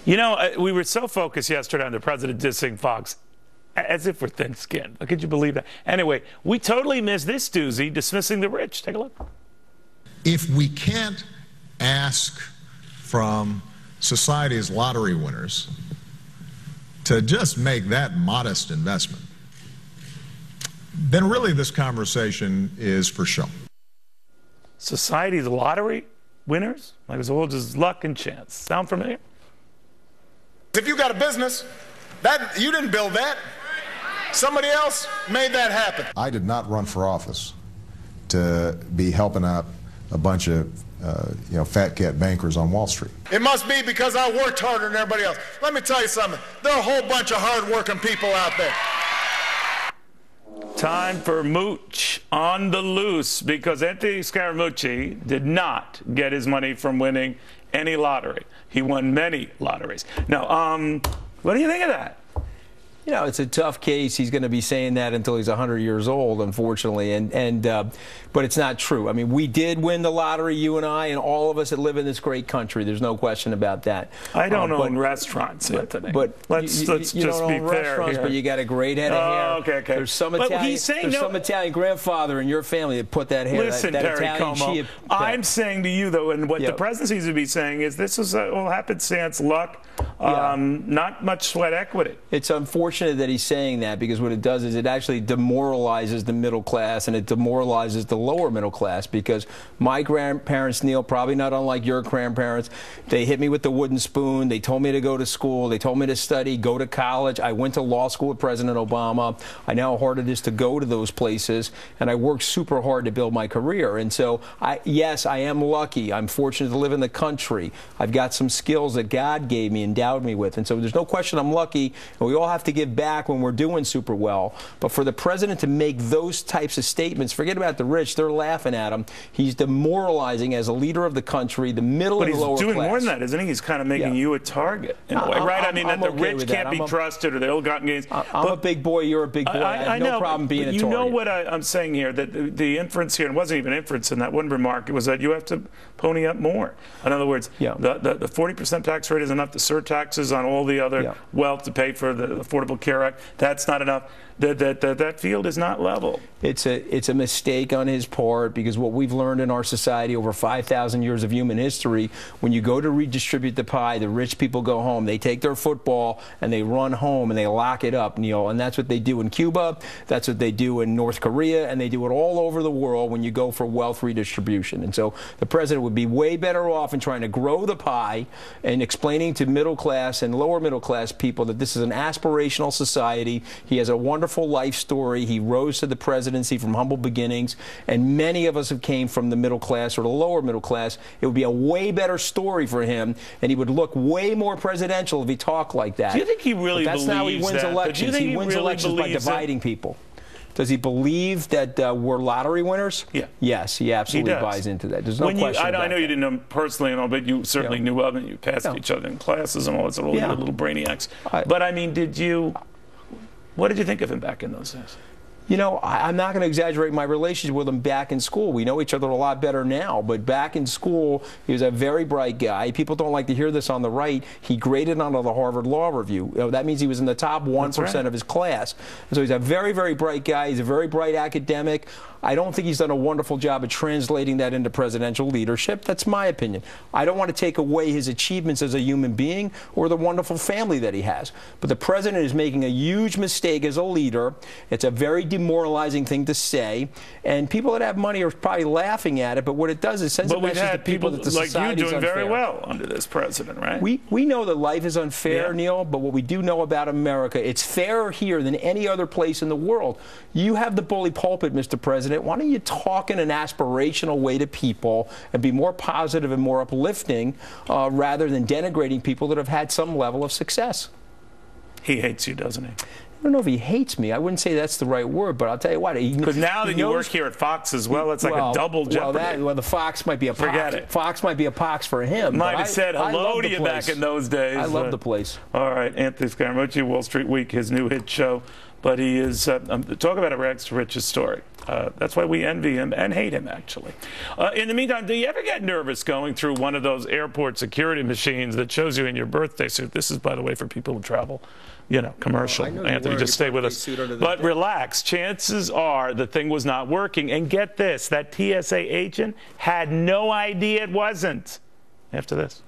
You know, we were so focused yesterday on the president dissing Fox, as if we're thin-skinned. Could you believe that? Anyway, we totally missed this doozy, dismissing the rich. Take a look. If we can't ask from society's lottery winners to just make that modest investment, then really this conversation is for show. Society's lottery winners? Like as old as luck and chance. Sound familiar? If you got a business, that you didn't build that. Somebody else made that happen. I did not run for office to be helping out a bunch of fat cat bankers on Wall Street. It must be because I worked harder than everybody else. Let me tell you something. There are a whole bunch of hard-working people out there. Time for Mooch on the loose, because Anthony Scaramucci did not get his money from winning any lottery. He won many lotteries. Now, what do you think of that? You know, it's a tough case. He's going to be saying that until he's 100 years old, unfortunately. But it's not true. I mean, we did win the lottery, you and I, and all of us that live in this great country. There's no question about that. I don't own restaurants, Anthony. But let's just be fair here. But you got a great head of hair. Okay. There's some Italian grandfather in your family that put that hair. Listen, that Perry Italian Como, I'm saying to you, though, and what the president seems to be saying is this is all happenstance, luck, not much sweat equity. It's unfortunate that he's saying that, because what it does is it actually demoralizes the middle class, and it demoralizes the lower middle class, because my grandparents, Neil, probably not unlike your grandparents, they hit me with the wooden spoon. They told me to go to school. They told me to study, go to college. I went to law school with President Obama. I know how hard it is to go to those places, and I worked super hard to build my career. And so, yes, I am lucky. I'm fortunate to live in the country. I've got some skills that God gave me, endowed me with. And so there's no question I'm lucky, and we all have to give back when we're doing super well. But for the president to make those types of statements, forget about the rich, they're laughing at him. He's demoralizing as a leader of the country, the middle and lower class. But he's doing more than that, isn't he? He's kind of making you a target in a way, right? I mean, that the rich can't be trusted, or the ill-gotten gains. I'm a big boy, you're a big boy. I have no problem being a target. You know what I'm saying here, that the inference here, and it wasn't even inference in that one remark, it was that you have to pony up more. In other words, the 40% tax rate is enough to surtaxes on all the other wealth to pay for the Affordable Care Act. That's not enough. That field is not level. It's a mistake on his part, because what we've learned in our society over 5,000 years of human history, when you go to redistribute the pie, the rich people go home. They take their football and they run home and they lock it up, Neil. And that's what they do in Cuba. That's what they do in North Korea, and they do it all over the world when you go for wealth redistribution. And so the president would be way better off in trying to grow the pie and explaining to middle class and lower middle class people that this is an aspirational society. He has a wonderful life story. He rose to the presidency from humble beginnings, and many of us have came from the middle class or the lower middle class. It would be a way better story for him, and he would look way more presidential if he talked like that. Do you think he really believes that? That's how he wins elections. He wins elections by dividing people. Does he believe that we're lottery winners? Yeah. Yes, he absolutely buys into that. There's no question about that. I know you didn't know him personally and all, but you certainly knew of him. You passed each other in classes and all that sort of little brainiacs. But I mean, what did you think of him back in those days? You know, I'm not going to exaggerate my relationship with him back in school. We know each other a lot better now, but back in school, he was a very bright guy. People don't like to hear this on the right. He graded onto the Harvard Law Review. You know, that means he was in the top 1% of his class. And so he's a very, very bright guy. He's a very bright academic. I don't think he's done a wonderful job of translating that into presidential leadership. That's my opinion. I don't want to take away his achievements as a human being or the wonderful family that he has. But the president is making a huge mistake as a leader. It's a very demoralizing thing to say, and people that have money are probably laughing at it, but what it does is sends a message to people that the society is unfair. Like you doing very well under this president, right? We know that life is unfair, Neil, but what we do know about America, it's fairer here than any other place in the world. You have the bully pulpit, Mr. President. Why don't you talk in an aspirational way to people and be more positive and more uplifting rather than denigrating people that have had some level of success? He hates you, doesn't he? I don't know if he hates me. I wouldn't say that's the right word, but I'll tell you what. Because now that you work here at Fox as well, it's like a double jeopardy. Well, the Fox might be a pox. Forget it. Fox might be a pox for him. Might have said hello to you back in those days. I love the place. All right, Anthony Scaramucci, Wall Street Week, his new hit show. But he is, talk about a rags to riches story. That's why we envy him and hate him, actually. In the meantime, do you ever get nervous going through one of those airport security machines that shows you in your birthday suit? This is, by the way, for people who travel, you know, commercial. Anthony, just stay with us. But relax. Chances are the thing was not working. And get this, that TSA agent had no idea it wasn't. After this.